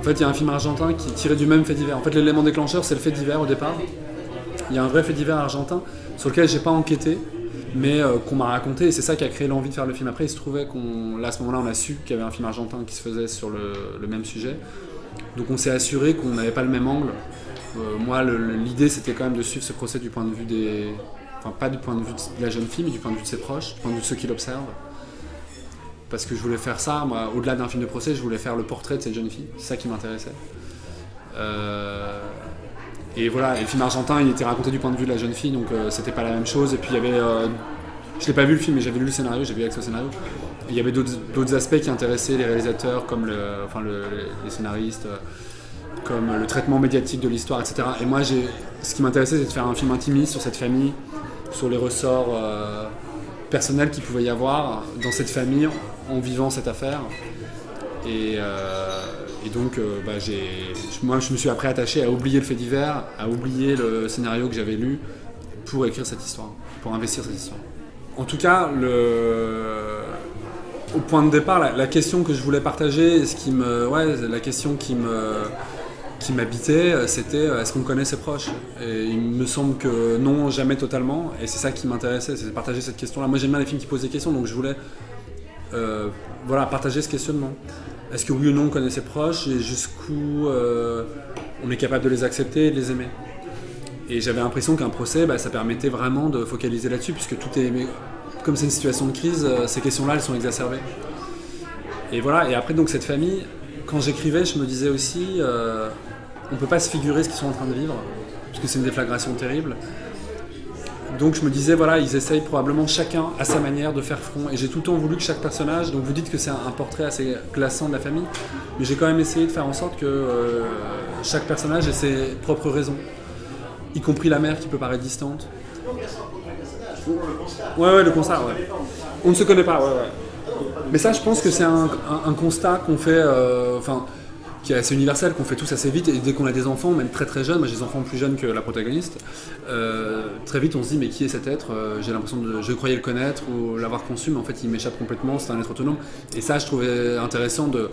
En fait, il y a un film argentin qui est tiré du même fait divers. En fait, l'élément déclencheur, c'est le fait divers au départ. Il y a un vrai fait divers argentin sur lequel j'ai pas enquêté, mais qu'on m'a raconté, et c'est ça qui a créé l'envie de faire le film. Après, il se trouvait à ce moment-là, on a su qu'il y avait un film argentin qui se faisait sur le même sujet. Donc on s'est assuré qu'on n'avait pas le même angle. Moi, l'idée, c'était quand même de suivre ce procès du point de vue Enfin, pas du point de vue de la jeune fille, mais du point de vue de ses proches, du point de vue de ceux qui l'observent. Parce que je voulais faire ça, moi, au-delà d'un film de procès, je voulais faire le portrait de cette jeune fille. C'est ça qui m'intéressait. Et voilà, et le film argentin, il était raconté du point de vue de la jeune fille, donc c'était pas la même chose. Et puis il y avait... je l'ai pas vu le film, mais j'avais lu le scénario, j'ai vu accès au scénario. Et il y avait d'autres aspects qui intéressaient les réalisateurs, comme les scénaristes, comme le traitement médiatique de l'histoire, etc. Et moi, ce qui m'intéressait, c'est de faire un film intimiste sur cette famille, sur les ressorts personnels qu'il pouvait y avoir dans cette famille en vivant cette affaire. Et donc, moi, je me suis après attaché à oublier le fait divers, à oublier le scénario que j'avais lu pour écrire cette histoire, pour investir cette histoire. En tout cas, au point de départ, la question que je voulais partager, la question qui m'habitait, c'était est-ce qu'on connaît ses proches? Et il me semble que non, jamais totalement. Et c'est ça qui m'intéressait, c'est de partager cette question-là. Moi, j'aime bien les films qui posent des questions, donc je voulais partager ce questionnement. Est-ce que oui ou non on connaît ses proches et jusqu'où on est capable de les accepter et de les aimer? Et j'avais l'impression qu'un procès, ça permettait vraiment de focaliser là-dessus, puisque tout est... Comme c'est une situation de crise, ces questions-là, elles sont exacerbées. Et voilà, et après, donc, cette famille, quand j'écrivais, je me disais aussi, on ne peut pas se figurer ce qu'ils sont en train de vivre, puisque c'est une déflagration terrible. Donc je me disais, voilà, ils essayent probablement chacun à sa manière de faire front. Et j'ai tout le temps voulu que chaque personnage, donc vous dites que c'est un portrait assez glaçant de la famille, mais j'ai quand même essayé de faire en sorte que chaque personnage ait ses propres raisons, y compris la mère qui peut paraître distante. Ouais, le constat, ouais. On ne se connaît pas, ouais. Mais ça, je pense que c'est un constat qu'on fait, qui est assez universel, qu'on fait tous assez vite, et dès qu'on a des enfants, même très très jeunes, moi j'ai des enfants plus jeunes que la protagoniste, très vite on se dit mais qui est cet être? J'ai l'impression je croyais le connaître ou l'avoir conçu, mais en fait il m'échappe complètement, c'est un être autonome. Et ça, je trouvais intéressant de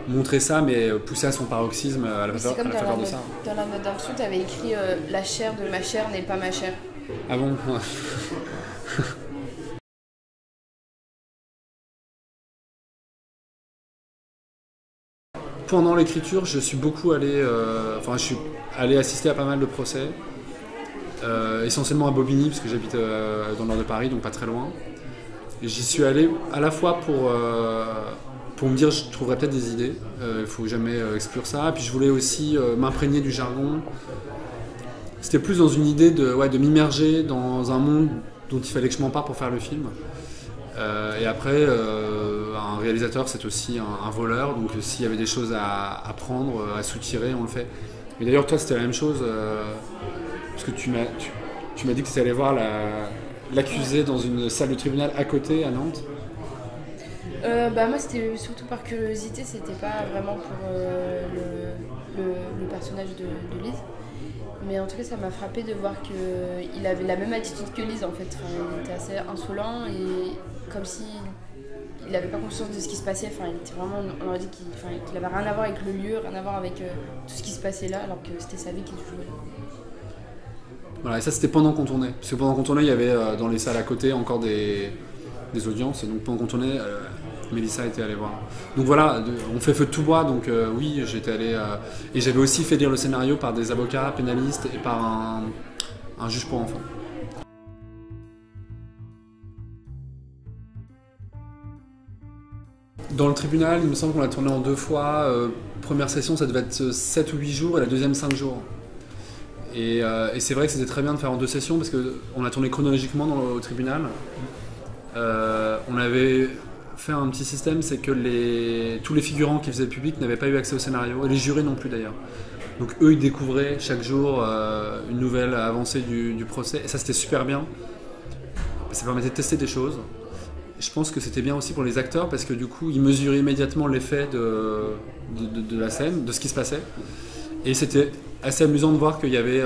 montrer ça, mais pousser à son paroxysme à la faveur de ça. Dans la note d'introduction, tu avais écrit la chair de ma chair n'est pas ma chair. Ah bon? Pendant l'écriture, je suis beaucoup allé, je suis allé assister à pas mal de procès, essentiellement à Bobigny, parce que j'habite dans le nord de Paris, donc pas très loin. Et j'y suis allé à la fois pour me dire je trouverais peut-être des idées, il faut jamais exclure ça. Et puis je voulais aussi m'imprégner du jargon. C'était plus dans une idée de m'immerger dans un monde dont il fallait que je m'empare pour faire le film. Et après, un réalisateur, c'est aussi un voleur, donc s'il y avait des choses à apprendre, à soutirer, on le fait. Mais d'ailleurs, toi, c'était la même chose, parce que tu m'as dit que tu allais voir l'accusé dans une salle de tribunal à côté, à Nantes. Moi, c'était surtout par curiosité, c'était pas vraiment pour le personnage de Lise. Mais en tout cas, ça m'a frappé de voir qu'il avait la même attitude que Lise, en fait. Enfin, il était assez insolent et comme s'il n'avait pas conscience de ce qui se passait. Enfin, il était vraiment, on aurait dit qu'il n'avait rien à voir avec le lieu, rien à voir avec tout ce qui se passait là, alors que c'était sa vie qui se jouait. Voilà, et ça, c'était pendant qu'on tournait. Parce que pendant qu'on tournait, il y avait dans les salles à côté encore des audiences. Et donc, pendant qu'on tournait, Mélissa était allée voir. Donc voilà, on fait feu de tout bois, donc oui, j'étais allé... et j'avais aussi fait lire le scénario par des avocats pénalistes et par un juge pour enfants. Dans le tribunal, il me semble qu'on l'a tourné en 2 fois. Première session, ça devait être 7 ou 8 jours, et la deuxième 5 jours. Et c'est vrai que c'était très bien de faire en 2 sessions, parce qu'on a tourné chronologiquement au tribunal. On avait fait un petit système, c'est que tous les figurants qui faisaient le public n'avaient pas eu accès au scénario, et les jurés non plus d'ailleurs. Donc eux, ils découvraient chaque jour une nouvelle avancée du procès, et ça c'était super bien. Ça permettait de tester des choses. Je pense que c'était bien aussi pour les acteurs, parce que du coup, ils mesuraient immédiatement l'effet de la scène, de ce qui se passait. Et c'était assez amusant de voir qu'il y avait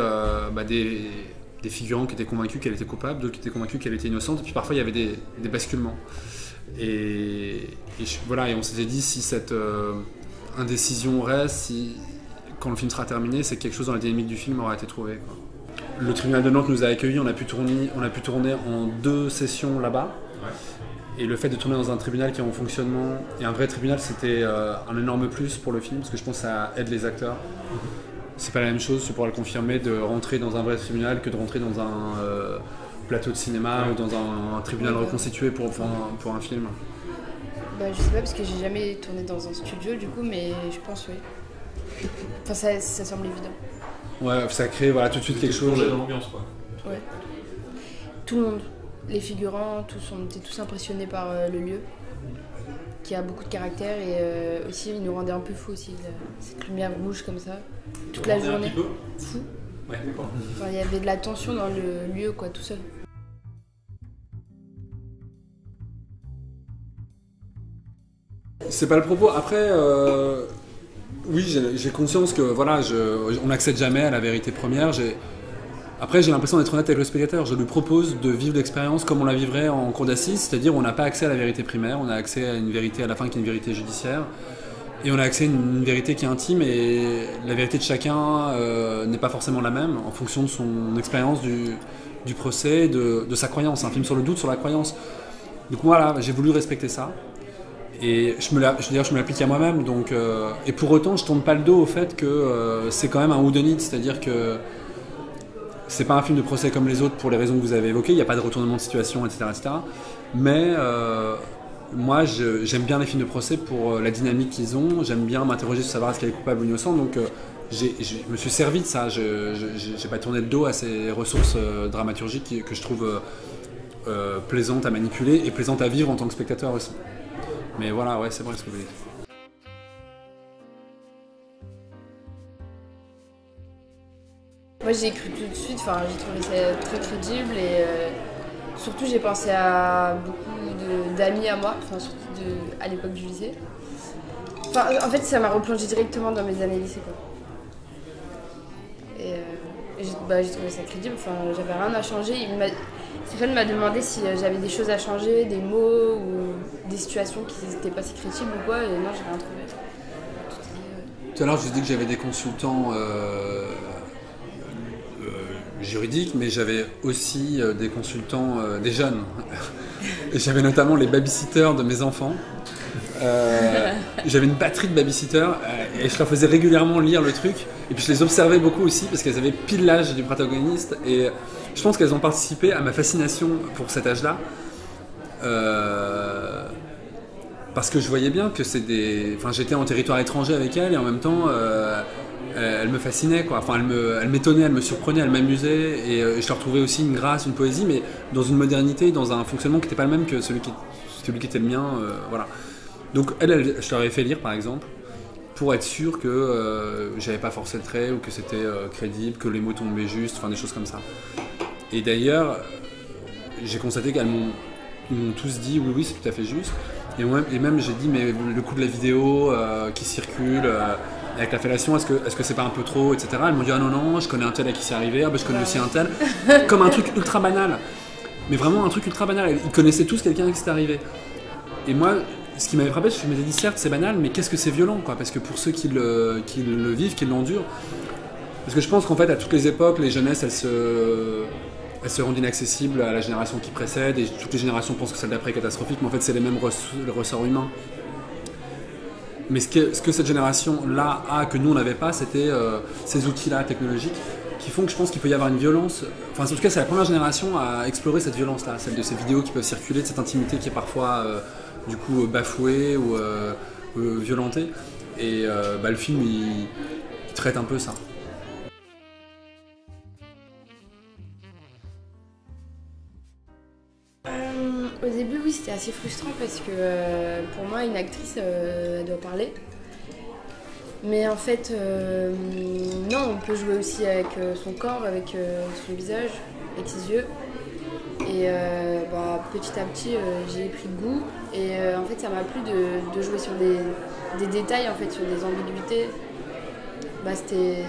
des figurants qui étaient convaincus qu'elle était coupable, d'autres qui étaient convaincus qu'elle était innocente, et puis parfois il y avait des basculements. Et on s'était dit, si indécision reste, si, quand le film sera terminé, c'est que quelque chose dans la dynamique du film aura été trouvé, quoi. Le tribunal de Nantes nous a accueillis, on a pu tourner en 2 sessions là-bas. Ouais. Et le fait de tourner dans un tribunal qui est en fonctionnement, et un vrai tribunal, c'était un énorme plus pour le film, parce que je pense que ça aide les acteurs. C'est pas la même chose, tu pourras le confirmer, de rentrer dans un vrai tribunal que de rentrer dans un plateau de cinéma ou dans un tribunal reconstitué pour un film. Bah, je sais pas parce que j'ai jamais tourné dans un studio du coup, mais je pense oui. Enfin ça semble évident. Ouais, ça crée tout de suite quelque chose. Dans l'ambiance quoi. Ouais. Tout le monde, les figurants, on était tous impressionnés par le lieu, qui a beaucoup de caractère et aussi il nous rendait un peu fou aussi, cette lumière rouge comme ça, toute la journée. Un petit peu fou. Ouais, d'accord. Enfin, il y avait de la tension dans le lieu quoi, tout seul. C'est pas le propos. Après, oui, j'ai conscience que on n'accède jamais à la vérité première. Après, j'ai l'impression d'être honnête avec le spectateur. Je lui propose de vivre l'expérience comme on la vivrait en cour d'assises, c'est-à-dire on n'a pas accès à la vérité primaire, on a accès à une vérité à la fin qui est une vérité judiciaire, et on a accès à une vérité qui est intime, et la vérité de chacun n'est pas forcément la même en fonction de son expérience du procès, de sa croyance. C'est un film sur le doute, sur la croyance. Donc voilà, j'ai voulu respecter ça. Et je me l'applique à moi-même, donc, et pour autant je tourne pas le dos au fait que c'est quand même un whodunit, c'est-à-dire que c'est pas un film de procès comme les autres pour les raisons que vous avez évoquées, il n'y a pas de retournement de situation, etc. Mais moi j'aime bien les films de procès pour la dynamique qu'ils ont, j'aime bien m'interroger sur savoir est-ce qu'elle est coupable ou innocente, donc je me suis servi de ça, j'ai pas tourné le dos à ces ressources dramaturgiques que je trouve plaisantes à manipuler et plaisantes à vivre en tant que spectateur aussi. Mais voilà, ouais, c'est vrai ce que vous dites. Moi j'ai cru tout de suite, j'ai trouvé ça très crédible et surtout j'ai pensé à beaucoup d'amis à moi, surtout à l'époque du lycée. En fait ça m'a replongé directement dans mes années lycée quoi. Et j'ai trouvé ça crédible, j'avais rien à changer. Stéphane m'a demandé si j'avais des choses à changer, des mots ou des situations qui n'étaient pas si crédibles ou quoi, et non, j'ai rien trouvé. Tout à l'heure, je vous ai dit que j'avais des consultants juridiques, mais j'avais aussi des consultants, des jeunes. Et j'avais notamment les babysitters de mes enfants. J'avais une batterie de babysitters et je leur faisais régulièrement lire le truc. Et puis je les observais beaucoup aussi parce qu'elles avaient pile l'âge du protagoniste. Et je pense qu'elles ont participé à ma fascination pour cet âge-là. Parce que je voyais bien que j'étais en territoire étranger avec elles et en même temps elles me fascinaient quoi. Elles m'étonnaient, elles me surprenaient, elles m'amusaient et je leur trouvais aussi une grâce, une poésie, mais dans une modernité, dans un fonctionnement qui n'était pas le même que celui qui était le mien. Voilà. Donc je leur ai fait lire par exemple pour être sûr que j'avais pas forcé le trait ou que c'était crédible, que les mots tombaient juste, des choses comme ça. Et d'ailleurs, j'ai constaté ils m'ont tous dit oui c'est tout à fait juste. Et même j'ai dit mais le coup de la vidéo qui circule avec la fellation, est-ce que c'est pas un peu trop, etc. Elles m'ont dit ah non, je connais un tel à qui c'est arrivé, je connais aussi un tel. Comme un truc ultra banal. Mais vraiment un truc ultra banal. Ils connaissaient tous quelqu'un à qui c'est arrivé. Et moi, ce qui m'avait frappé, c'est que je m'étais dit certes c'est banal, mais qu'est-ce que c'est violent quoi, parce que pour ceux qui le vivent, qui l'endurent, parce que je pense qu'en fait à toutes les époques, les jeunesses elles se rendent inaccessibles à la génération qui précède et toutes les générations pensent que celle d'après est catastrophique, mais en fait c'est les mêmes ressorts humains. Mais ce que cette génération-là a, que nous on n'avait pas, c'était ces outils-là technologiques qui font que je pense qu'il peut y avoir une violence. En tout cas c'est la première génération à explorer cette violence-là, celle de ces vidéos qui peuvent circuler, de cette intimité qui est parfois du coup bafouée ou violentée. Et le film il traite un peu ça. Au début, oui, c'était assez frustrant parce que pour moi, une actrice, elle doit parler. Mais en fait, non, on peut jouer aussi avec son corps, avec son visage, avec ses yeux. Et petit à petit, j'ai pris goût. Et en fait, ça m'a plu de jouer sur des détails, en fait, sur des ambiguïtés. C'était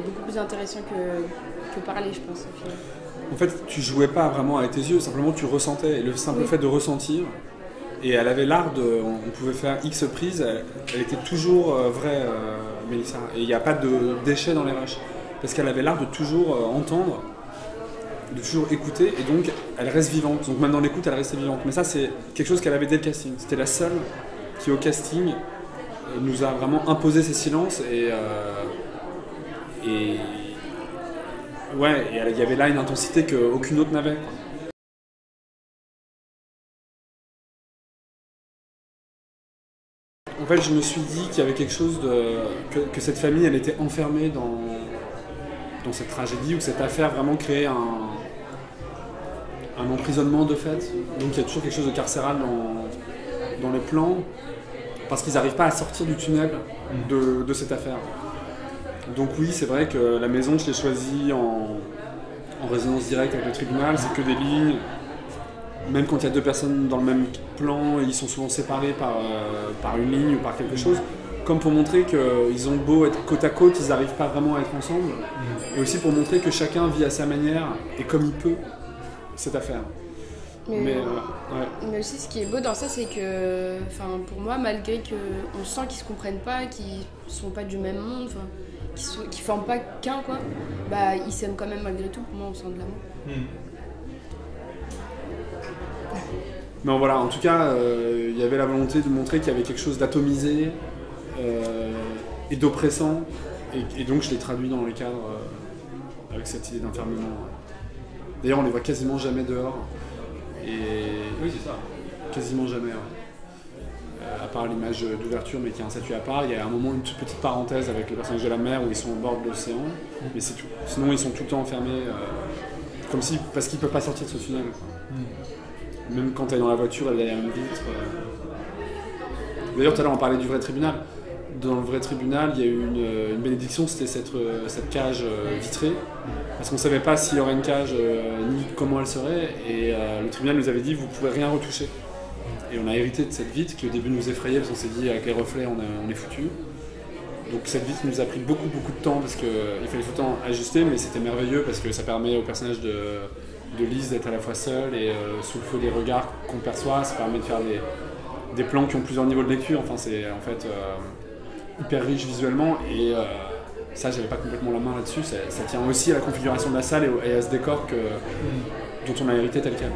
beaucoup plus intéressant que parler, je pense, au final. En fait, tu jouais pas vraiment avec tes yeux, simplement tu ressentais. Et le simple fait de ressentir Et elle avait l'art de... On pouvait faire X prises, elle était toujours vraie, Mélissa. Et il n'y a pas de déchets dans les rushs. Parce qu'elle avait l'art de toujours entendre, de toujours écouter, et donc elle reste vivante. Donc même dans l'écoute, elle restait vivante. Mais ça, c'est quelque chose qu'elle avait dès le casting. C'était la seule qui, au casting, nous a vraiment imposé ses silences. Ouais, et il y avait là une intensité qu'aucune autre n'avait. En fait, je me suis dit qu'il y avait quelque chose que cette famille, elle était enfermée dans cette tragédie, ou cette affaire vraiment créait un emprisonnement de fait. Donc il y a toujours quelque chose de carcéral dans les plans, parce qu'ils n'arrivent pas à sortir du tunnel de cette affaire. Donc oui, c'est vrai que la maison, je l'ai choisie en résonance directe avec le tribunal, c'est que des lignes. Même quand il y a deux personnes dans le même plan, ils sont souvent séparés par une ligne ou par quelque chose, comme pour montrer qu'ils ont beau être côte à côte, ils n'arrivent pas vraiment à être ensemble, et aussi pour montrer que chacun vit à sa manière et comme il peut cette affaire. Mais aussi, ce qui est beau dans ça, c'est que, pour moi, malgré qu'on sent qu'ils se comprennent pas, qu'ils sont pas du même monde, qu'ils forment pas qu'un, quoi, bah ils s'aiment quand même malgré tout. Pour moi, on sent de l'amour. Mais voilà, en tout cas, il y avait la volonté de montrer qu'il y avait quelque chose d'atomisé et d'oppressant, et donc je l'ai traduit dans le cadre avec cette idée d'enfermement. D'ailleurs, on les voit quasiment jamais dehors. Oui, c'est ça. Quasiment jamais. Ouais. À part l'image d'ouverture, mais qui est un statut à part, il y a un moment une toute petite parenthèse avec le personnage de la mer où ils sont au bord de l'océan, mais c'est tout. Sinon, ils sont tout le temps enfermés, parce qu'ils ne peuvent pas sortir de ce tunnel. Même quand elle est dans la voiture, elle est derrière une vitre. D'ailleurs, tout à l'heure, on parlait du vrai tribunal. Dans le vrai tribunal, il y a eu une bénédiction, c'était cette cage vitrée. Parce qu'on ne savait pas s'il y aurait une cage, ni comment elle serait. Et le tribunal nous avait dit, vous ne pouvez rien retoucher. Et on a hérité de cette vitre qui au début nous effrayait, parce qu'on s'est dit, avec les reflets, on est foutu. Donc cette vitre nous a pris beaucoup de temps, parce qu'il fallait tout le temps ajuster, mais c'était merveilleux, parce que ça permet au personnage de Lise d'être à la fois seule et sous le feu des regards qu'on perçoit. Ça permet de faire des plans qui ont plusieurs niveaux de lecture. Enfin, c'est en fait hyper riche visuellement, et ça, j'avais pas complètement la main là-dessus. Ça tient aussi à la configuration de la salle et à ce décor dont on a hérité tel quel.